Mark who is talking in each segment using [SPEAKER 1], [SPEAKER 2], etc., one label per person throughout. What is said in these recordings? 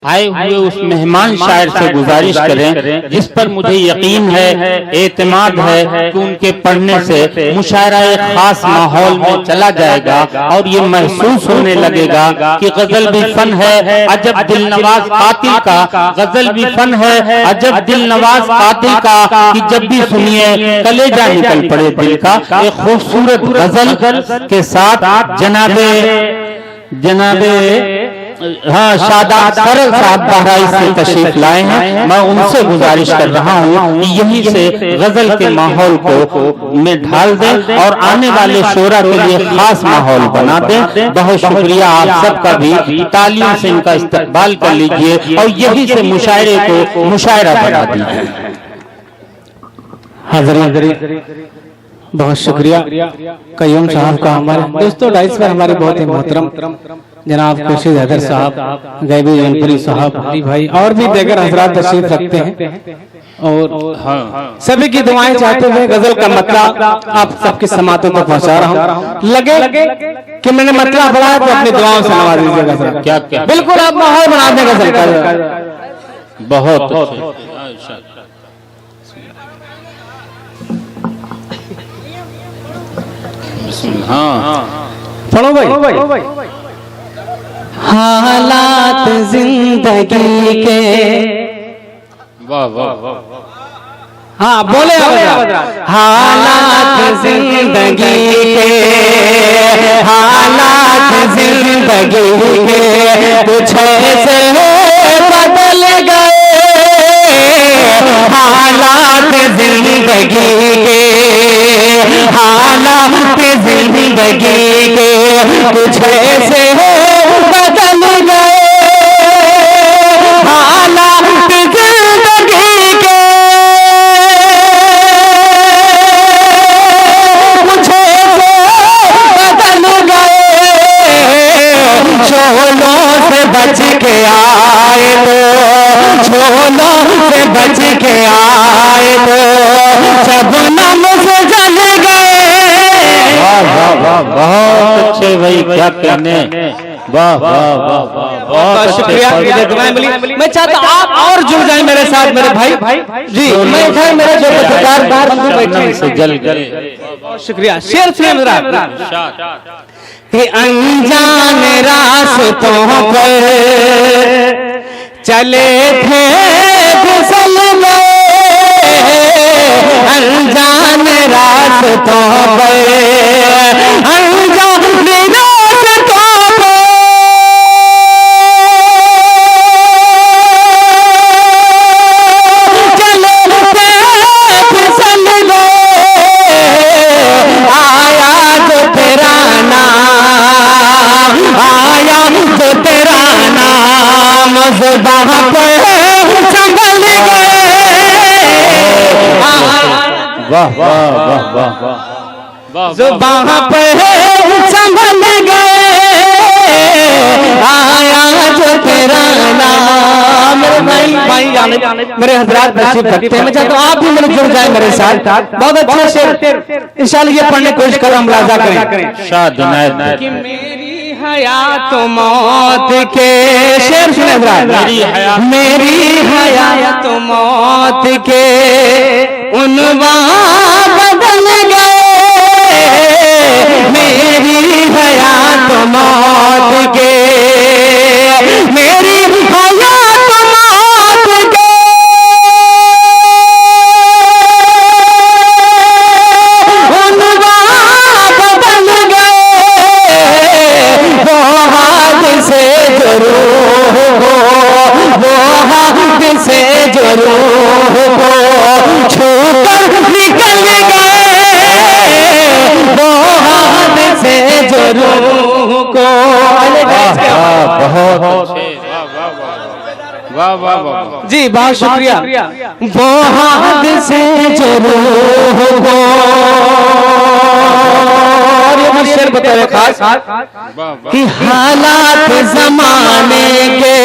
[SPEAKER 1] आए हुए उस मेहमान शायर से गुजारिश करें जिस पर मुझे यकीन है, एतमाद है कि उनके पढ़ने से मुशायरा एक खास माहौल में चला जाएगा और ये महसूस होने लगेगा कि गजल भी फन है अजब दिल नवाज कातिल का, गजल भी फन है अजब दिल नवाज कातिल का, कि जब भी सुनिए कलेजा निकल पड़े दिल का। एक खूबसूरत गजल के साथ जनाबे हाँ शादाब सरल साहब बहराइच से तशरीफ लाए हैं। मैं उनसे गुजारिश कर रहा हूँ कि यहीं से गजल के माहौल को में ढाल दें और आने वाले शोरा के लिए खास माहौल बना दें। बहुत शुक्रिया आप सबका भी, तालियों से इनका इस्तकबाल कर लीजिए और यहीं से मुशायरे को मुशायरा बना दीजिए।
[SPEAKER 2] हाज़रीन बहुत शुक्रिया कयूम साहब का। हमारे दोस्तों डाइस पर हमारे बहुत ही मोहतरम जनाब खुर्शीद हैदर साहब, गैबी जौनपुरी साहब, भाई और भी दीगर हजरात तशरीफ रखते हैं और सभी की दुआएं चाहते हुए गजल का मतलब आप सबकी समातों तक पहुंचा रहा हूँ। लगे कि मैंने मतलब बढ़ाया तो अपनी दुआओं से नवाज दीजिएगा।
[SPEAKER 1] क्या क्या
[SPEAKER 2] बिल्कुल आप माहौल बना दें गजल का।
[SPEAKER 1] बहुत
[SPEAKER 2] पढ़ो भाई। हालात जिंदगी के,
[SPEAKER 1] वाह वाह वाह,
[SPEAKER 2] हाँ बोले हालात जिंदगी के, हालात जिंदगी के कुछ ऐसे बदल गए, हालात जिंदगी के, हालात जिंदगी के कुछ ऐसे बदल गए, हालात जिंदगी के कुछ ऐसे बदल गए। शोलों से बच के आए तो, शोलों से बच के आए तो शबनम से जल गए।
[SPEAKER 1] बहुत अच्छे भाई, क्या कहने, वाह वाह वाह वाह, बहुत
[SPEAKER 2] शुक्रिया। मैं चाहता आप और जुड़ जाए मेरे साथ मेरे भाई जी। मैं इधर मेरे जो पत्रकार बंधु बैठे
[SPEAKER 1] से जल गए।
[SPEAKER 2] बहुत शुक्रिया। शेर सुनिए जरा कि अनजान रास्तों पर चले थे फिसल गए, अनजान रास्तों पर, अनजान रास्तों पर चले थे फिसल गए। आया जो तेरा नाम, आया जो तेरा नाम ज़ुबान पर संभल गए।
[SPEAKER 1] वाह वाह वाह वाह वाह,
[SPEAKER 2] ज़ुबान पर संभल गए। आया जो तेरा नाम। मेरे हजरात तशरीफ रखते हैं। मैं चाहता हूँ आप भी मेरे जुड़ जाए मेरे साथ। बहुत अच्छे शेर इंशाल्लाह ये पढ़ने की कोशिश करो, हम लाजा करें।
[SPEAKER 1] शाद नायत
[SPEAKER 2] कि मेरी हयात मौत के, शेर सुने हजरात, मेरी हयात मौत के उन्वान बदल गए, मेरी हयात मौत के, मेरी हयात मौत के उन्वान बदल गए। वो हाथ से जो रूह हो, वो हाथ से जो रूह हो छूकर निकल गए, वो हाथ से जो रूह को।
[SPEAKER 1] बहुत वाह वाह वाह
[SPEAKER 2] जी बहुत शुक्रिया। वो हाथ से जो रूह को, और ये शेर बताए खास कि हालात जमाने के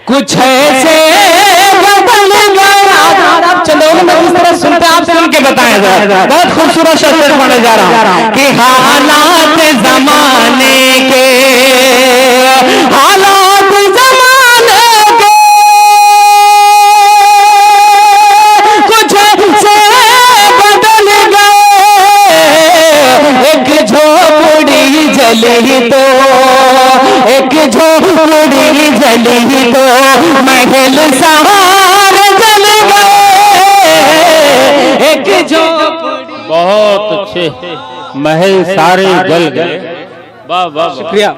[SPEAKER 2] कुछ ऐसे बदल गए। आप चलो मैं इस तरह सुनते आप सुन के बताएं जरा। बहुत खूबसूरत शेर पढ़ने जा रहा हूँ कि हालात जमाने के, हालात झोपड़ी जली तो महल सारे जल गए। एक झोपड़ी,
[SPEAKER 1] बहुत अच्छे, महल सारे जल गए। वाह वाह,
[SPEAKER 2] शुक्रिया।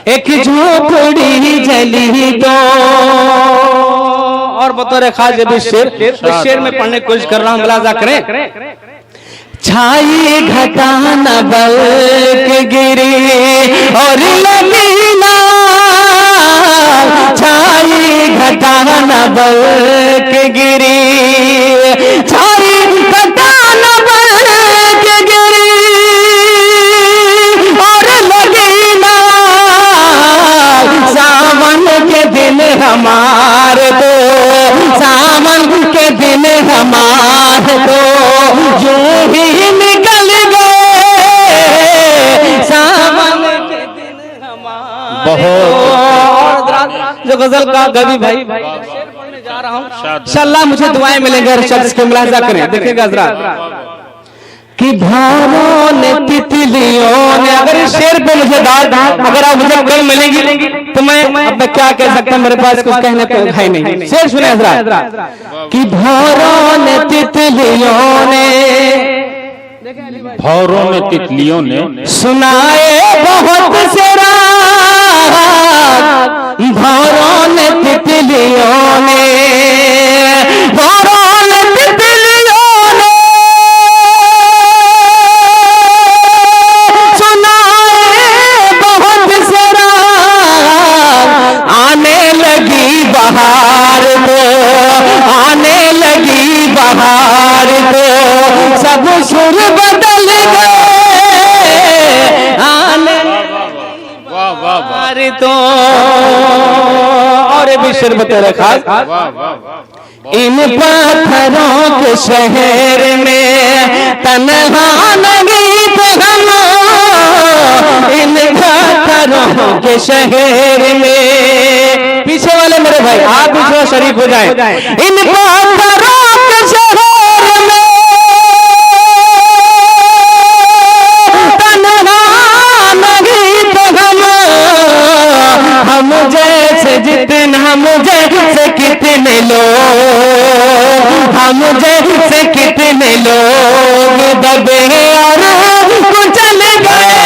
[SPEAKER 2] एक झोपड़ी जली तो, और बतौर खास जब शेर, इस शेर में पढ़ने की कोशिश कर रहा हूँ, मुलाजा करें। छाई घटा न बल के गिरी और लमीना, छाई घटा न बल के गिरी, छाई घटा न बल के गिरी और लगीना, सावन के दिन हमारे तो, सावन के दिन हमारे तो यूं ही निकल गए, सावन के दिन हमारे। बहुत जो गजल का कवि भाई शेर पढ़ने जा रहा हूँ, इंशाअल्लाह मुझे दुआएं मिलेंगे हर शख्स के। मुलाहिजा करें, देखिएगा जरा कि भावों ने तितलियों ने, अगर इस शेर पे मुझे अगर आप मुझे कल मिलेंगी तो मैं अब मैं क्या कह सकता हूँ, मेरे पास कुछ कहने को है नहीं। शेर सुने हजरा कि भावों ने तितलियों ने,
[SPEAKER 1] भौरों में तितलियों ने
[SPEAKER 2] सुनाए बहुत से राग, भौरों ने तितलियों ने, भौरों ने तितलियों ने सुनाए बहुत से राग, आने लगी बहार तो, आने लगी बहार तो सब सुर बदल गए, आने बहार तो। और भी शेर बता रखा, इन पत्थरों के शहर में तन्हा नहीं थे हम, इन पत्थरों के शहर में, पीछे वाले मेरे भाई आप भी थोड़ा शरीफ हो जाए, इन पत्थरों के शहर में हम जैसे जितने, हम जैसे कितने लोग, हम जैसे कितने लोग दबे और कुचल गए,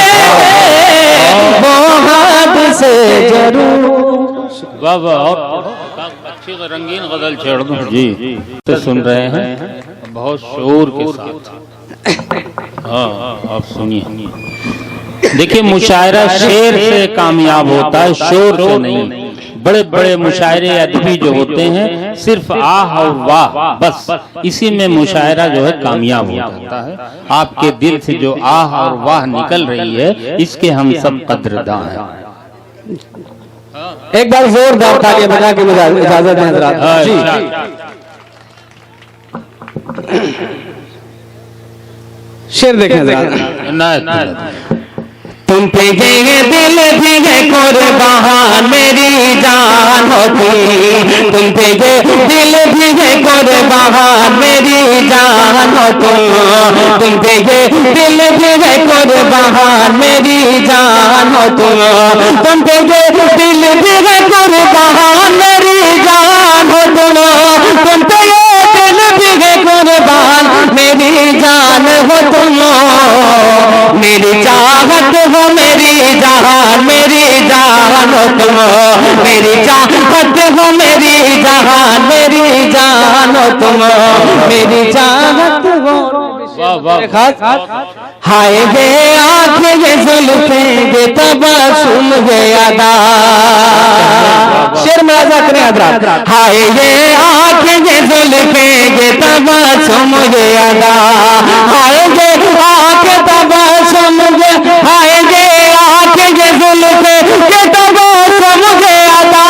[SPEAKER 2] वो हाथ से जरूर।
[SPEAKER 1] वाह वाह, और अच्छी रंगीन गजल छेड़ दूं जी, तो सुन रहे हैं बहुत शोर के साथ। हाँ आप सुनिए, देखिए मुशायरा शेर से कामयाब होता है, शोर से नहीं। बड़े बड़े मुशायरे अदबी जो होते हैं सिर्फ आह और वाह, बस इसी में मुशायरा जो है कामयाब हो जाता है। आपके दिल से जो आह और वाह निकल रही है, इसके हम सब कदरदां हैं।
[SPEAKER 2] एक बार जोरदार तालियां बजा के मुझे इजाजत दें हजरात जी। शेर देखें जरा, तुम पे गए दिल भी है कुर्बान मेरी जान होती, तुम पे गए दिल भी है कुर्बान मेरी जान हो तुम पे गए दिल भी है कुर्बान मेरी जान हो तुम पे गए दिल भी है कुर्बान मेरी जान हो तुम पे गए दिल भी है कुर्बान मेरी जान हो मेरी चाहत हो मेरी जान हो तुम, मेरी चाहत हो मेरी जान हो तुम, मेरी चाहत हो। हाय गे आंखें ये जुल्फें ये तबस्सुम ये अदा, शेर मुलाजा करें हजरात। हाय ये आंखें ये जुल्फें ये तबस्सुम ये अदा, हाय ये आंखें तबस्सुम ये, हाय ये आंखें ये जुल्फें ये तबस्सुम ये अदा,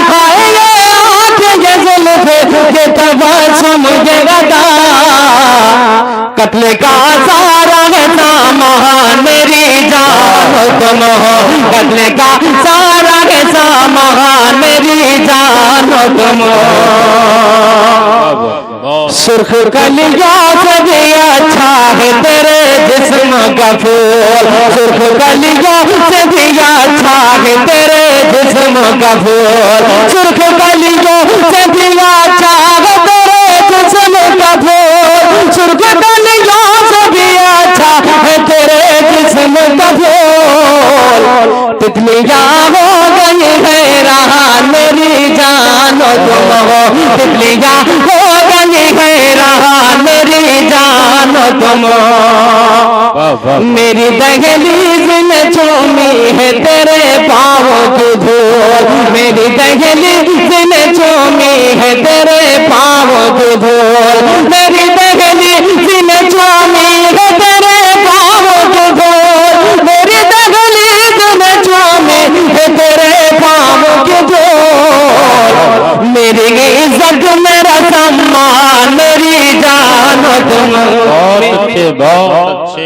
[SPEAKER 2] हाय ये आंखें ये जुल्फें ये तबस्सुम ये अदा, कत्ले का सारा है सामान मेरी जान हो तुम, कत्ले का सारा है सामान मेरी जान हो तुम, सुर्ख कलिया से भी अच्छा है तेरे जिस्म का फूल, सुर्ख कलिया से भी अच्छा है तेरे
[SPEAKER 3] जिस्म का फूल, सुर्ख कलियों से भी अच्छा है तेरे जिस्म का फूल, सुर्ख कलियों से भी अच्छा है तेरे जिस्म का फूल। तितलियां हो गई हैरान मेरी जानो तुम हो, तितलियां हो गई हैरान मेरी जानो तुम हो। मेरी दहलीज में चूमी है तेरे पाँव की धूल, मेरी दहलीज में चूमी है तेरे पाँव की धूल, मेरी दहलीज में चूमी है तेरे पाँव की धूल, मेरी दहलीज में चूमी है तेरे पाँव की धूल। मेरी इज्जत मेरा सम्मान मेरी जान तुम।
[SPEAKER 1] बहुत अच्छे बहुत अच्छे।